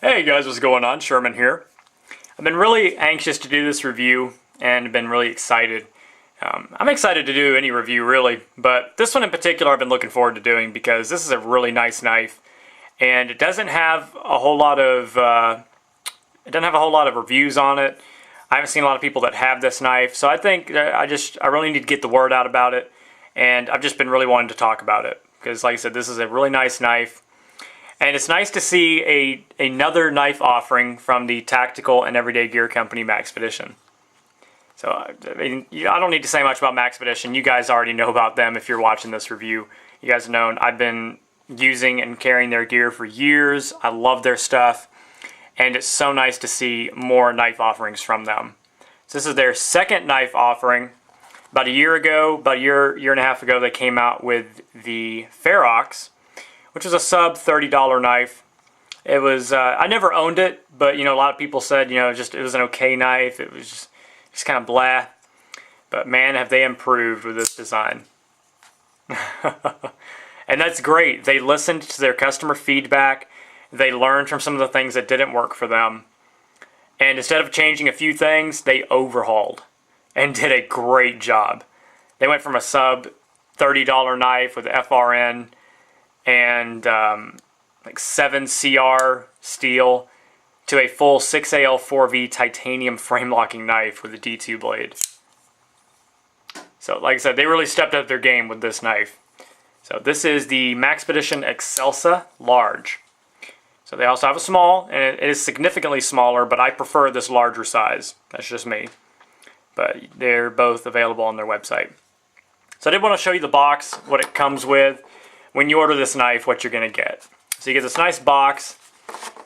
Hey guys, what's going on? Sherman here. I've been really anxious to do this review and been really excited. I'm excited to do any review really, but this one in particular I've been looking forward to doing because this is a really nice knife and it doesn't have a whole lot of reviews on it. I haven't seen a lot of people that have this knife, so I think I really need to get the word out about it, and I've just been really wanting to talk about it because, like I said, this is a really nice knife. And it's nice to see another knife offering from the tactical and everyday gear company Maxpedition. So I mean, I don't need to say much about Maxpedition. You guys already know about them if you're watching this review. You guys have known I've been using and carrying their gear for years. I love their stuff. And it's so nice to see more knife offerings from them. So this is their second knife offering. About a year and a half ago, they came out with the Ferox, which was a sub $30 knife. It was, I never owned it, but a lot of people said, it was an okay knife. It was just kind of blah. But man, have they improved with this design. And that's great. They listened to their customer feedback. They learned from some of the things that didn't work for them. And instead of changing a few things, they overhauled and did a great job. They went from a sub $30 knife with FRN and like 7 CR steel to a full 6AL4V titanium frame locking knife with a D2 blade. So like I said, they really stepped up their game with this knife. So this is the Maxpedition Excelsa large. So they also have a small, and it is significantly smaller, but I prefer this larger size. That's just me. But they're both available on their website. So I did want to show you the box, what it comes with. When you order this knife, what you're going to get. So you get this nice box,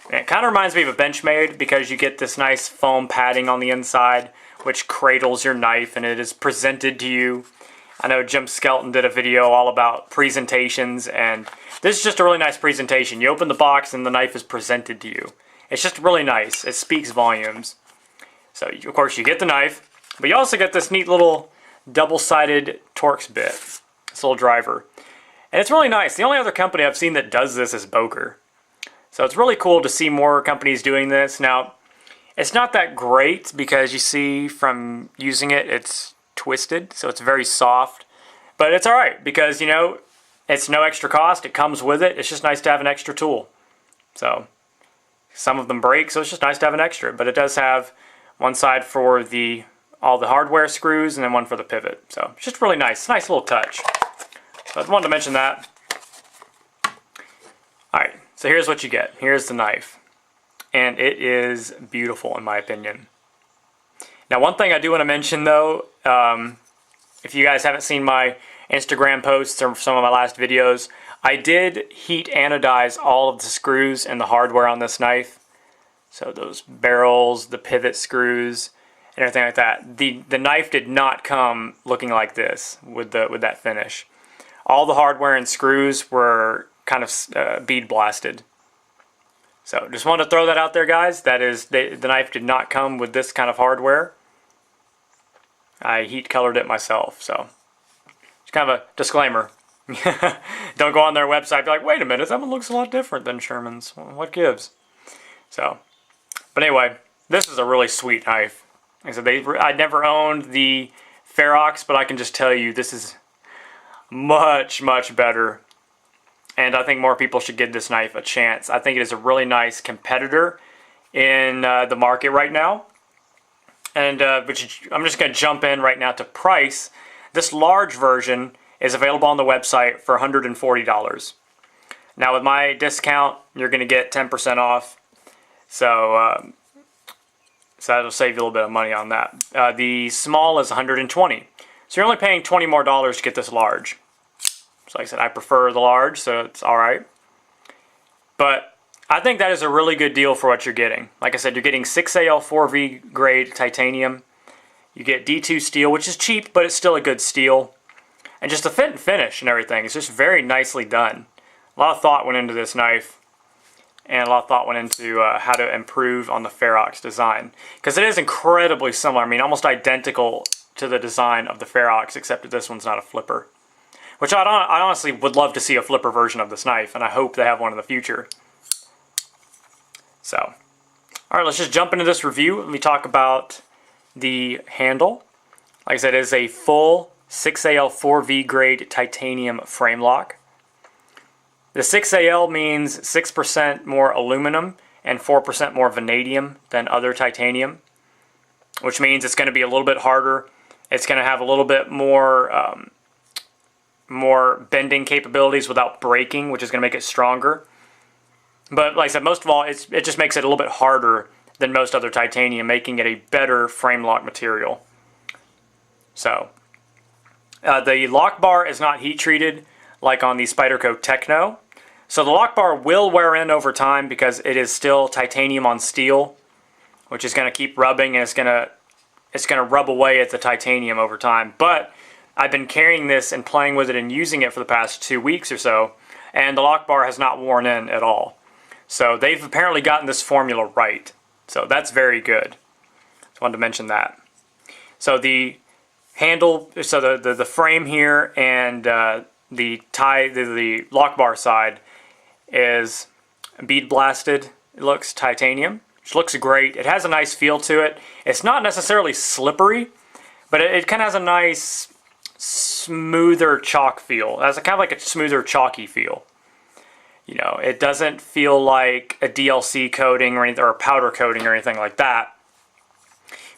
and it kind of reminds me of a Benchmade because you get this nice foam padding on the inside which cradles your knife and it is presented to you. I know Jim Skelton did a video all about presentations, and this is just a really nice presentation. You open the box and the knife is presented to you. It's just really nice. It speaks volumes. So of course you get the knife, but you also get this neat little double-sided Torx bit, this little driver. And it's really nice. The only other company I've seen that does this is Boker. So it's really cool to see more companies doing this. Now, it's not that great because you see from using it, it's twisted, so it's very soft. But it's alright because, it's no extra cost. It comes with it. It's just nice to have an extra tool. So, some of them break, so it's just nice to have an extra. But it does have one side for all the hardware screws and then one for the pivot. So, it's just really nice. Nice little touch. So I wanted to mention that. Alright, so here's what you get. Here's the knife. And it is beautiful in my opinion. Now one thing I do want to mention though, if you guys haven't seen my Instagram posts or some of my last videos, I did heat anodize all of the screws and the hardware on this knife. So those barrels, the pivot screws, and everything like that. The knife did not come looking like this with that finish. All the hardware and screws were kind of bead blasted. So just wanted to throw that out there, guys. That is, the knife did not come with this kind of hardware. I heat colored it myself, so it's kind of a disclaimer. Don't go on their website and be like, wait a minute, that one looks a lot different than Sherman's. Well, what gives? So, but anyway, this is a really sweet knife. Like I said, I never owned the Ferox, but I can just tell you this is much, much better. And I think more people should give this knife a chance. I think it is a really nice competitor in the market right now. And I'm just going to jump in right now to price. This large version is available on the website for $140. Now with my discount, you're going to get 10% off. So that'll save you a little bit of money on that. The small is $120. So you're only paying $20 more to get this large. So like I said, I prefer the large, so it's alright. But I think that is a really good deal for what you're getting. Like I said, you're getting 6AL4V grade titanium. You get D2 steel, which is cheap, but it's still a good steel. And just the fit and finish and everything is just very nicely done. A lot of thought went into this knife. And a lot of thought went into how to improve on the Ferox design. Because it is incredibly similar. I mean, almost identical to the design of the Ferox, except that this one's not a flipper. Which I honestly would love to see a flipper version of this knife, and I hope they have one in the future. So, all right, let's just jump into this review. Let me talk about the handle. Like I said, it is a full 6AL 4V grade titanium frame lock. The 6AL means 6% more aluminum and 4% more vanadium than other titanium, which means it's going to be a little bit harder. It's going to have a little bit more more bending capabilities without breaking, which is going to make it stronger. But like I said, most of all, it just makes it a little bit harder than most other titanium, making it a better frame lock material. So, the lock bar is not heat treated like on the Spyderco Techno. So the lock bar will wear in over time because it is still titanium on steel, which is going to keep rubbing, and it's going to rub away at the titanium over time. But I've been carrying this and playing with it and using it for the past 2 weeks or so, and the lock bar has not worn in at all. So they've apparently gotten this formula right. So that's very good. Just wanted to mention that. So the handle, so the frame here and the lock bar side is bead blasted. It looks titanium, which looks great. It has a nice feel to it. It's not necessarily slippery, but it kind of has a nice smoother chalk feel. It has kind of like a smoother chalky feel. You know, it doesn't feel like a DLC coating or anything, or a powder coating or anything like that.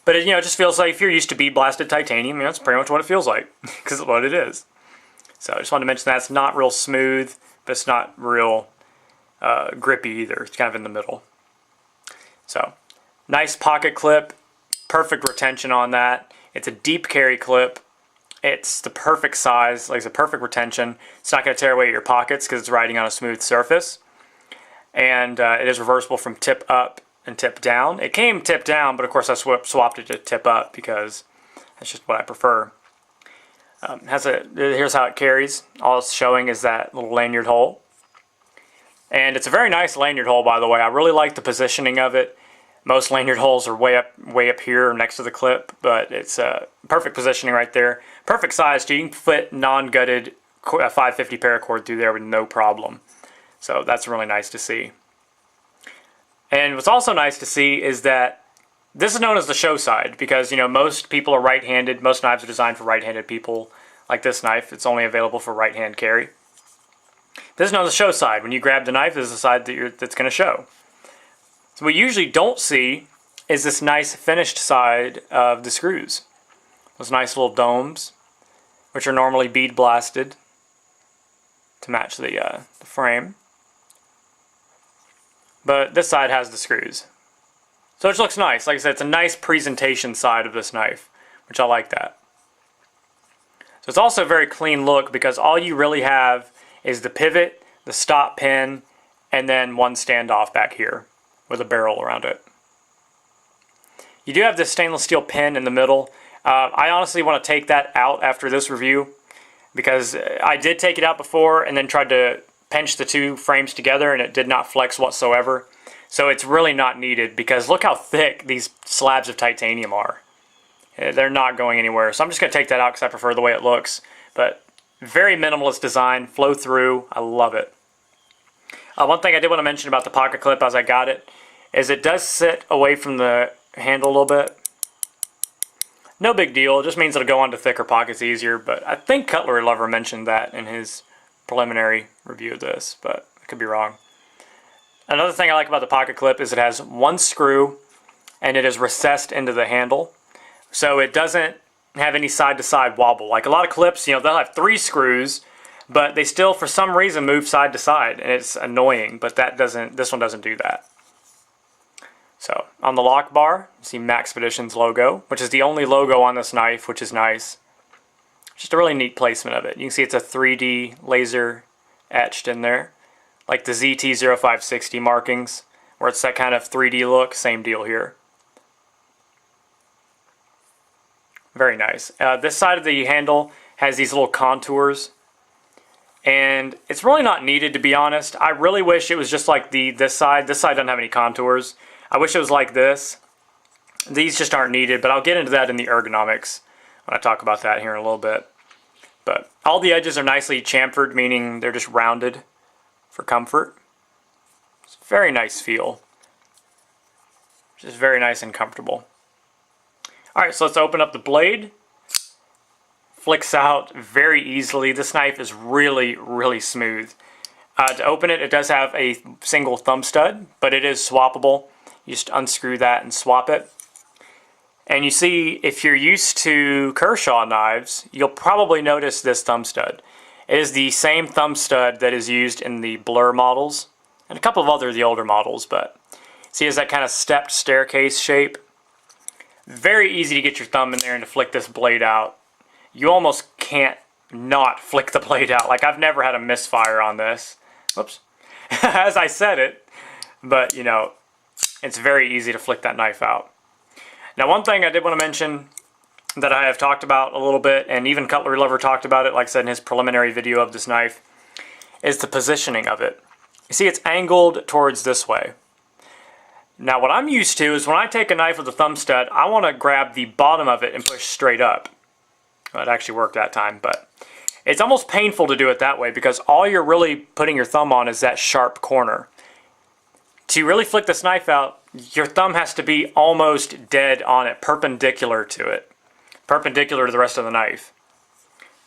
But it, it just feels like if you're used to bead blasted titanium, that's pretty much what it feels like, because it's what it is. So I just wanted to mention that it's not real smooth, but it's not real grippy either. It's kind of in the middle. So, nice pocket clip, perfect retention on that. It's a deep carry clip. It's the perfect size, like it's a perfect retention. It's not going to tear away your pockets because it's riding on a smooth surface. And it is reversible from tip up and tip down. It came tip down, but of course I swapped it to tip up because that's just what I prefer. Here's how it carries. All it's showing is that little lanyard hole. And it's a very nice lanyard hole, by the way. I really like the positioning of it. Most lanyard holes are way up here next to the clip, but it's perfect positioning right there. Perfect size too. You can fit non-gutted 550 paracord through there with no problem. So that's really nice to see. And what's also nice to see is that this is known as the show side because, most people are right-handed. Most knives are designed for right-handed people. Like this knife, it's only available for right-hand carry. This is known as the show side. When you grab the knife, this is the side that's going to show. So what you usually don't see is this nice finished side of the screws. Those nice little domes, which are normally bead blasted to match the frame. But this side has the screws. So it looks nice. Like I said, it's a nice presentation side of this knife, which I like that. So it's also a very clean look because all you really have is the pivot, the stop pin, and then one standoff back here with a barrel around it. You do have this stainless steel pin in the middle. I honestly want to take that out after this review because I did take it out before and then tried to pinch the two frames together and it did not flex whatsoever. So it's really not needed because look how thick these slabs of titanium are. They're not going anywhere. So I'm just going to take that out because I prefer the way it looks. But very minimalist design, flow through. I love it. One thing I did want to mention about the pocket clip as I got it is it does sit away from the handle a little bit. No big deal. It just means it'll go onto thicker pockets easier. But I think Cutlery Lover mentioned that in his preliminary review of this, but I could be wrong. Another thing I like about the pocket clip is it has one screw and it is recessed into the handle. So it doesn't have any side-to-side wobble. Like a lot of clips, they'll have 3 screws, but they still, for some reason, move side to side, and it's annoying, but this one doesn't do that. So, on the lock bar, you see Maxpedition's logo, which is the only logo on this knife, which is nice. Just a really neat placement of it. You can see it's a 3D laser etched in there, like the ZT0560 markings, where it's that kind of 3D look, same deal here. Very nice. This side of the handle has these little contours, and it's really not needed, to be honest. I really wish it was just like this side. This side doesn't have any contours. I wish it was like this. These just aren't needed, but I'll get into that in the ergonomics when I talk about that here in a little bit. But all the edges are nicely chamfered, meaning they're just rounded for comfort. It's a very nice feel. which is very nice and comfortable. Alright, so let's open up the blade. Flicks out very easily. This knife is really, really smooth. To open it, it does have a single thumb stud, but it is swappable. You just unscrew that and swap it. And you see, if you're used to Kershaw knives, you'll probably notice this thumb stud. It is the same thumb stud that is used in the Blur models, and a couple of the older models, but see, it has that kind of stepped staircase shape. Very easy to get your thumb in there and to flick this blade out. You almost can't not flick the blade out. Like, I've never had a misfire on this. Whoops. As I said it, but you know, it's very easy to flick that knife out. Now, one thing I did want to mention that I have talked about a little bit, and even Cutlery Lover talked about it, like I said in his preliminary video of this knife, is the positioning of it. You see, it's angled towards this way. Now, what I'm used to is when I take a knife with a thumb stud, I want to grab the bottom of it and push straight up. Well, it actually worked that time, but it's almost painful to do it that way because all you're really putting your thumb on is that sharp corner. To really flick this knife out, your thumb has to be almost dead on it, perpendicular to it. Perpendicular to the rest of the knife.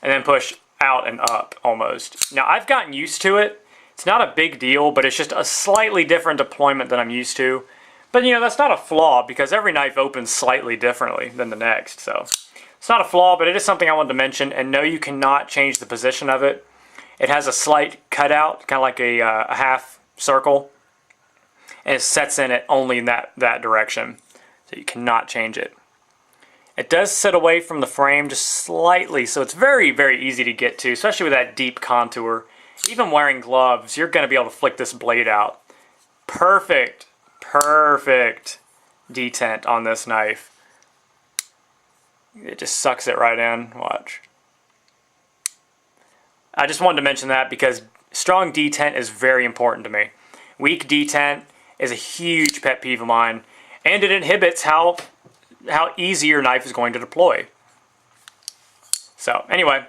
And then push out and up, almost. Now, I've gotten used to it. It's not a big deal, but it's just a slightly different deployment than I'm used to. But, you know, that's not a flaw because every knife opens slightly differently than the next. So, it's not a flaw, but it is something I wanted to mention. And no, you cannot change the position of it. It has a slight cutout, kind of like a half circle. And it sets in it only in that direction. So you cannot change it. It does sit away from the frame just slightly, so it's very, very easy to get to, especially with that deep contour. Even wearing gloves, you're going to be able to flick this blade out. Perfect, perfect detent on this knife. It just sucks it right in. Watch. I just wanted to mention that because strong detent is very important to me. Weak detent is a huge pet peeve of mine, and it inhibits how easy your knife is going to deploy. So anyway,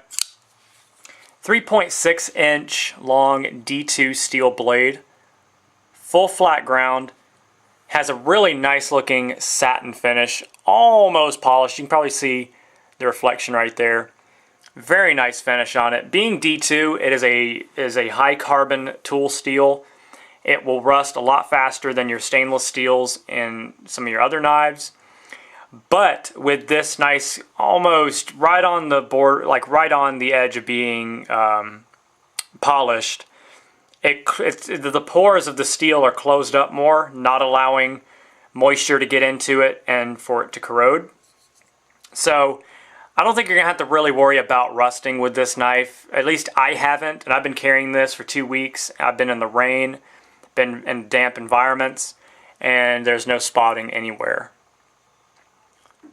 3.6 inch long D2 steel blade, full flat ground, has a really nice looking satin finish, almost polished. You can probably see the reflection right there. Very nice finish on it. Being D2, it is a high carbon tool steel. It will rust a lot faster than your stainless steels in some of your other knives. But with this nice, almost right on the board, like right on the edge of being polished, the pores of the steel are closed up more, not allowing moisture to get into it and for it to corrode. So I don't think you're going to have to really worry about rusting with this knife. At least I haven't, and I've been carrying this for 2 weeks. I've been in the rain, been in damp environments, and there's no spotting anywhere.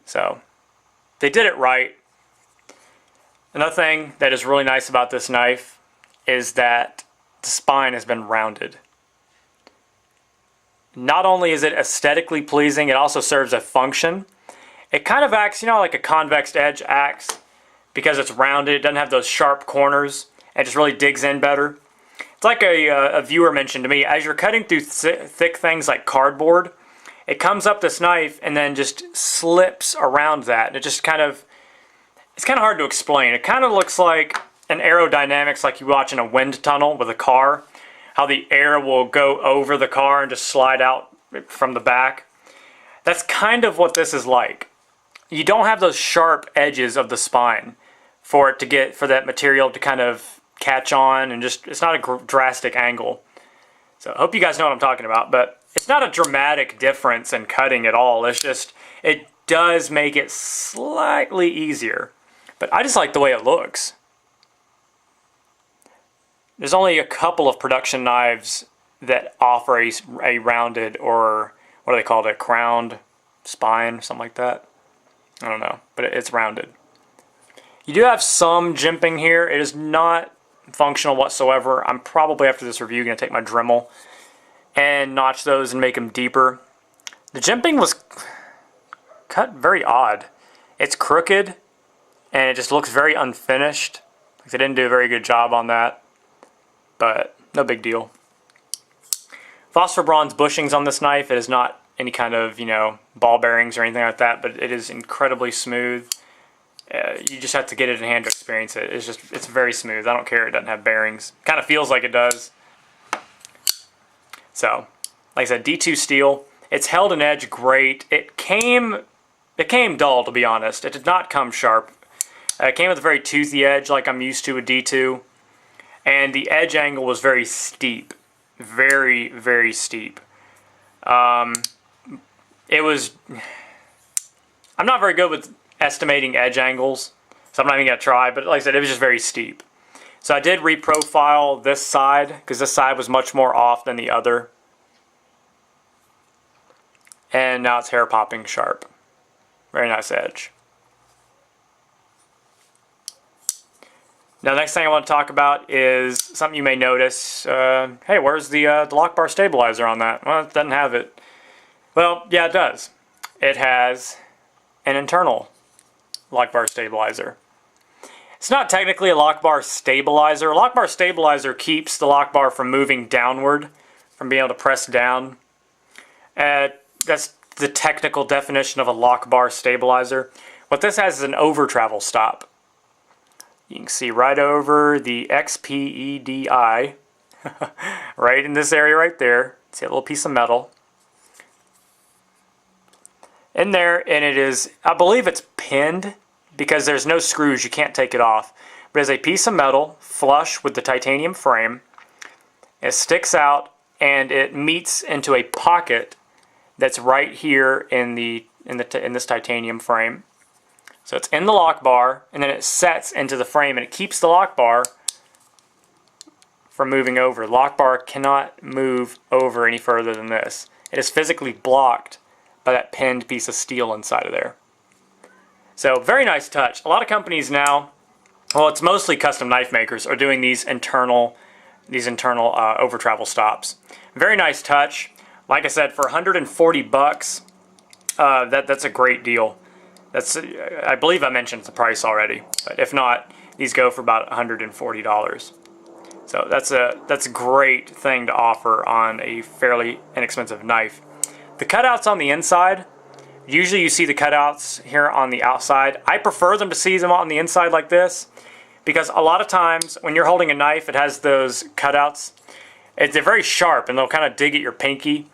So they did it right. Another thing that is really nice about this knife is that the spine has been rounded. Not only is it aesthetically pleasing, it also serves a function. It kind of acts, you know, like a convex edge acts because it's rounded. It doesn't have those sharp corners. It just really digs in better. It's like a viewer mentioned to me, as you're cutting through thick things like cardboard, it comes up this knife and then just slips around that. And it just kind of, it's kind of hard to explain. It kind of looks like an aerodynamics like you watch in a wind tunnel with a car. How the air will go over the car and just slide out from the back. That's kind of what this is like. You don't have those sharp edges of the spine for that material to kind of catch on, and just, it's not a drastic angle. So I hope you guys know what I'm talking about, but it's not a dramatic difference in cutting at all. It's just, it does make it slightly easier, but I just like the way it looks. There's only a couple of production knives that offer a rounded, or what do they call it, a crowned spine, something like that. I don't know, but it's rounded. You do have some jimping here. It is not functional whatsoever. I'm probably, after this review, going to take my Dremel and notch those and make them deeper. The jimping was cut very odd. It's crooked and it just looks very unfinished. They didn't do a very good job on that, but no big deal. Phosphor bronze bushings on this knife. It is not any kind of, you know, ball bearings or anything like that, but it is incredibly smooth. You just have to get it in hand to experience it. It's very smooth. I don't care it doesn't have bearings. Kind of feels like it does. So, like I said, D2 steel. It's held an edge great. It came dull, to be honest. It did not come sharp. It came with a very toothy edge like I'm used to with D2. And the edge angle was very steep. Very, very steep. It was... I'm not very good with estimating edge angles, so I'm not even going to try, but like I said, it was just very steep. So I did reprofile this side, because this side was much more off than the other. And now it's hair popping sharp. Very nice edge. Now the next thing I want to talk about is something you may notice. Hey, where's the lock bar stabilizer on that? Well, it doesn't have it. Well, yeah, it does. It has an internal lock bar stabilizer. It's not technically a lock bar stabilizer. A lock bar stabilizer keeps the lock bar from moving downward, from being able to press down. That's the technical definition of a lock bar stabilizer. What this has is an over travel stop. You can see right over the XPEDI, right in this area right there. See a little piece of metal in there, and it is, I believe it's pinned because there's no screws, you can't take it off. But it's a piece of metal flush with the titanium frame. It sticks out and it meets into a pocket that's right here in this titanium frame. So it's in the lock bar, and then it sets into the frame, and it keeps the lock bar from moving over. The lock bar cannot move over any further than this. It is physically blocked by that pinned piece of steel inside of there. So very nice touch. A lot of companies now, well, it's mostly custom knife makers, are doing these internal over travel stops. Very nice touch. Like I said, for 140 bucks, that's a great deal. I believe I mentioned the price already, but if not, these go for about $140. So that's a great thing to offer on a fairly inexpensive knife. The cutouts on the inside, usually you see the cutouts here on the outside. I prefer them to see them on the inside like this, because a lot of times when you're holding a knife, it has those cutouts. They're very sharp, and they'll kind of dig at your pinky,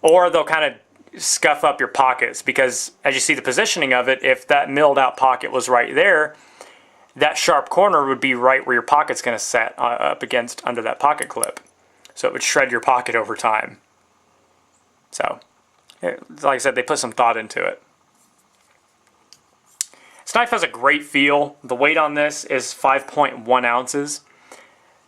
or they'll kind of scuff up your pockets, because as you see the positioning of it, if that milled out pocket was right there, that sharp corner would be right where your pocket's going to set up against under that pocket clip. So it would shred your pocket over time. So, like I said, they put some thought into it. This knife has a great feel. The weight on this is 5.1 ounces.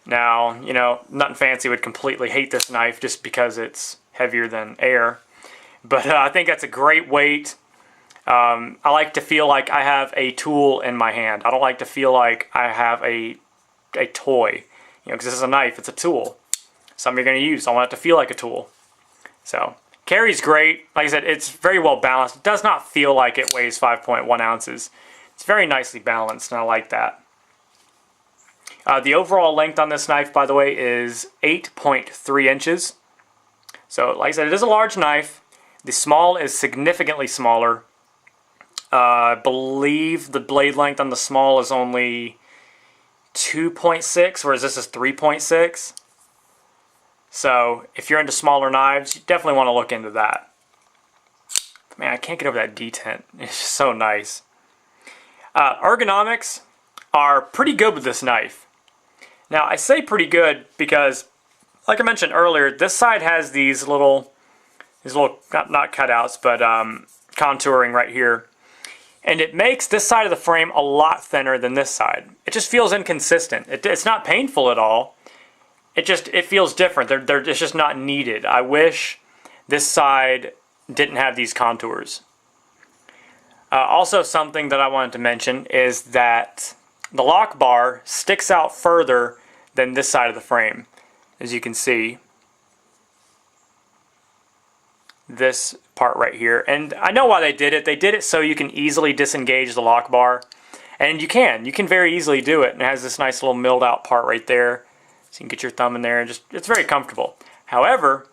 Now, you know, nothing fancy would completely hate this knife just because it's heavier than air. But I think that's a great weight. I like to feel like I have a tool in my hand. I don't like to feel like I have a toy. You know, because this is a knife, it's a tool. Something you're going to use. I want it to feel like a tool. So, carries great. Like I said, it's very well balanced. It does not feel like it weighs 5.1 ounces. It's very nicely balanced, and I like that. The overall length on this knife, by the way, is 8.3 inches. So, like I said, it is a large knife. The small is significantly smaller. I believe the blade length on the small is only 2.6, whereas this is 3.6. So, if you're into smaller knives, you definitely want to look into that. Man, I can't get over that detent. It's just so nice. Ergonomics are pretty good with this knife. Now, I say pretty good because, like I mentioned earlier, this side has these little not cutouts, but contouring right here. And it makes this side of the frame a lot thinner than this side. It just feels inconsistent. It's not painful at all. It feels different. It's just not needed. I wish this side didn't have these contours. Also, something that I wanted to mention is that the lock bar sticks out further than this side of the frame. As you can see, this part right here. And I know why they did it. They did it so you can easily disengage the lock bar. And you can very easily do it. And it has this nice little milled out part right there. So you can get your thumb in there and it's very comfortable. However,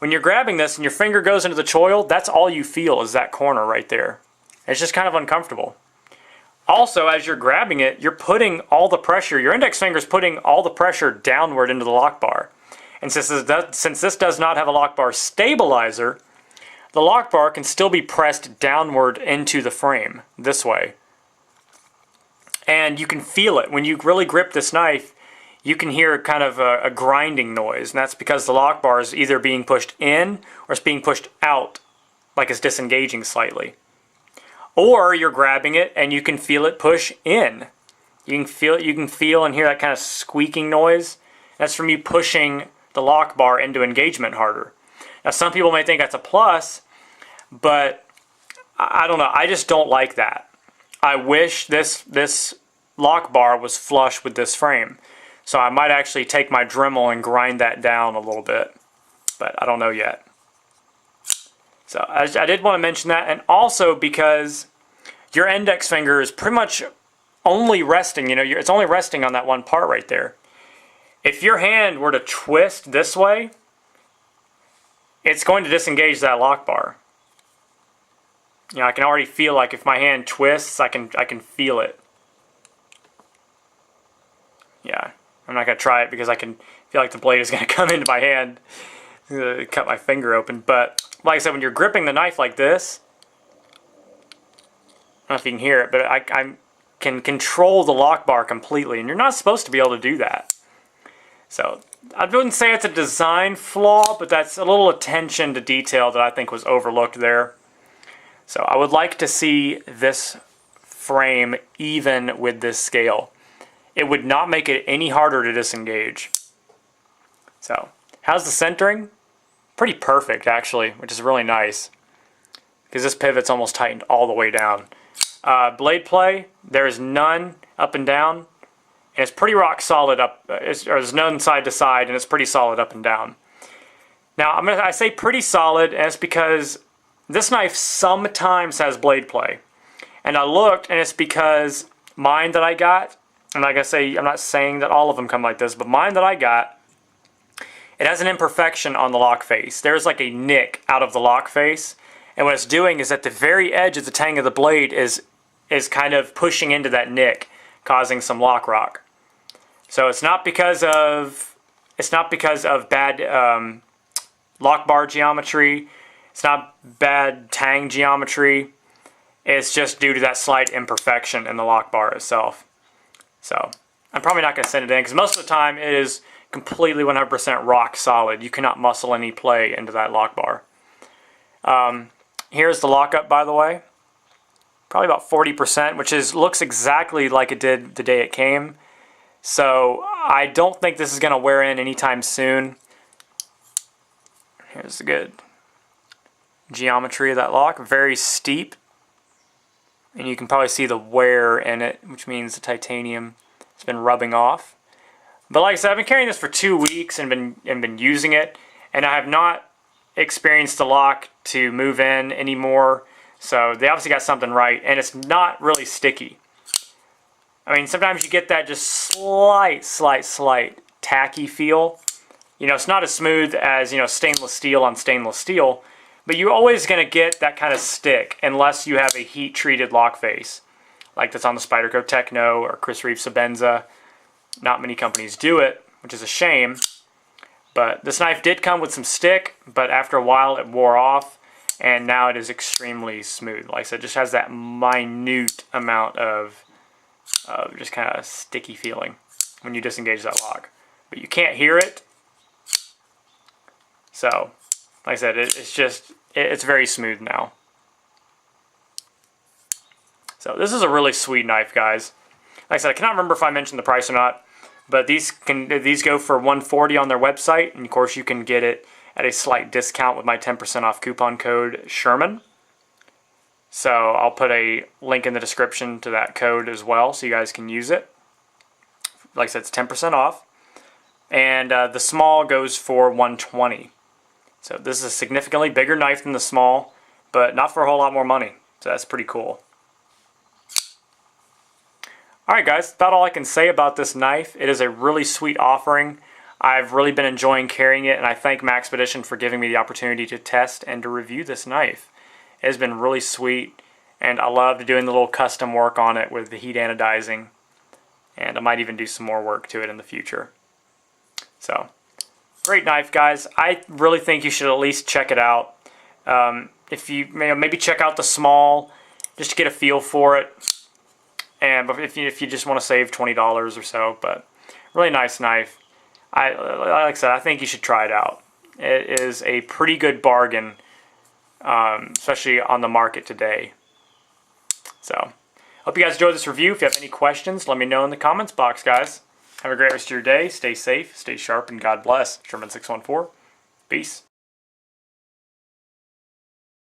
when you're grabbing this and your finger goes into the choil, that's all you feel is that corner right there. It's just kind of uncomfortable. Also, as you're grabbing it, you're putting all the pressure, your index finger is putting all the pressure downward into the lock bar. And since this does not have a lock bar stabilizer, the lock bar can still be pressed downward into the frame, this way. And you can feel it. When you really grip this knife, you can hear kind of a grinding noise. And that's because the lock bar is either being pushed in or it's being pushed out, like it's disengaging slightly. Or you're grabbing it and you can feel it push in. You can feel and hear that kind of squeaking noise. That's from you pushing the lock bar into engagement harder. Now some people may think that's a plus, but I don't know. I just don't like that. I wish this lock bar was flush with this frame. So I might actually take my Dremel and grind that down a little bit, but I don't know yet. So I did want to mention that, and also because your index finger is pretty much only resting, it's only resting on that one part right there. If your hand were to twist this way, it's going to disengage that lock bar. I can already feel like if my hand twists, I can feel it. Yeah, I'm not going to try it because I can feel like the blade is going to come into my hand, cut my finger open. But like I said, when you're gripping the knife like this, I don't know if you can hear it, but I can control the lock bar completely, and you're not supposed to be able to do that. So I wouldn't say it's a design flaw, but that's a little attention to detail that I think was overlooked there. So I would like to see this frame even with this scale. It would not make it any harder to disengage. So how's the centering? Pretty perfect actually, which is really nice because this pivot's almost tightened all the way down. Blade play, there is none up and down, and it's pretty rock solid up, there's none side to side, and it's pretty solid up and down. Now I say pretty solid, and it's because this knife sometimes has blade play. And I looked, and it's because mine that I got, and like I say, I'm not saying that all of them come like this, but mine that I got, it has an imperfection on the lock face. There's like a nick out of the lock face, and what it's doing is at the very edge of the tang of the blade is kind of pushing into that nick, causing some lock rock. So it's not because of bad lock bar geometry. It's not bad tang geometry. It's just due to that slight imperfection in the lock bar itself. So I'm probably not going to send it in because most of the time it is completely 100% rock solid. You cannot muscle any play into that lock bar. Here's the lockup, by the way. Probably about 40%, which looks exactly like it did the day it came. So I don't think this is going to wear in anytime soon. Here's the good geometry of that lock. Very steep. And you can probably see the wear in it, which means the titanium has been rubbing off. But like I said, I've been carrying this for 2 weeks and been using it, and I have not experienced the lock to move in anymore. So they obviously got something right, and it's not really sticky. I mean, sometimes you get that just slight tacky feel. It's not as smooth as, stainless steel on stainless steel, but you're always going to get that kind of stick unless you have a heat-treated lock face, like that's on the Spyderco Techno or Chris Reeve Sabenza. Not many companies do it, which is a shame. But this knife did come with some stick, but after a while it wore off, and now it is extremely smooth. Like I said, it just has that minute amount of just kind of sticky feeling when you disengage that lock. But you can't hear it. So, like I said, it's very smooth now. So this is a really sweet knife, guys. Like I said, I cannot remember if I mentioned the price or not, but these go for $140 on their website, and of course you can get it at a slight discount with my 10% off coupon code Sherman. So I'll put a link in the description to that code as well, so you guys can use it. Like I said, it's 10% off, and the small goes for $120. So this is a significantly bigger knife than the small, but not for a whole lot more money. So that's pretty cool. Alright guys, about all I can say about this knife. It is a really sweet offering. I've really been enjoying carrying it, and I thank Maxpedition for giving me the opportunity to test and to review this knife. It has been really sweet, and I love doing the little custom work on it with the heat anodizing, and I might even do some more work to it in the future. So, great knife, guys. I really think you should at least check it out. If you maybe check out the small, just to get a feel for it, and if you just want to save $20 or so, but really nice knife. Like I said, I think you should try it out. It is a pretty good bargain, especially on the market today. So, hope you guys enjoyed this review. If you have any questions, let me know in the comments box, guys. Have a great rest of your day. Stay safe, stay sharp, and God bless. Sherman614. Peace.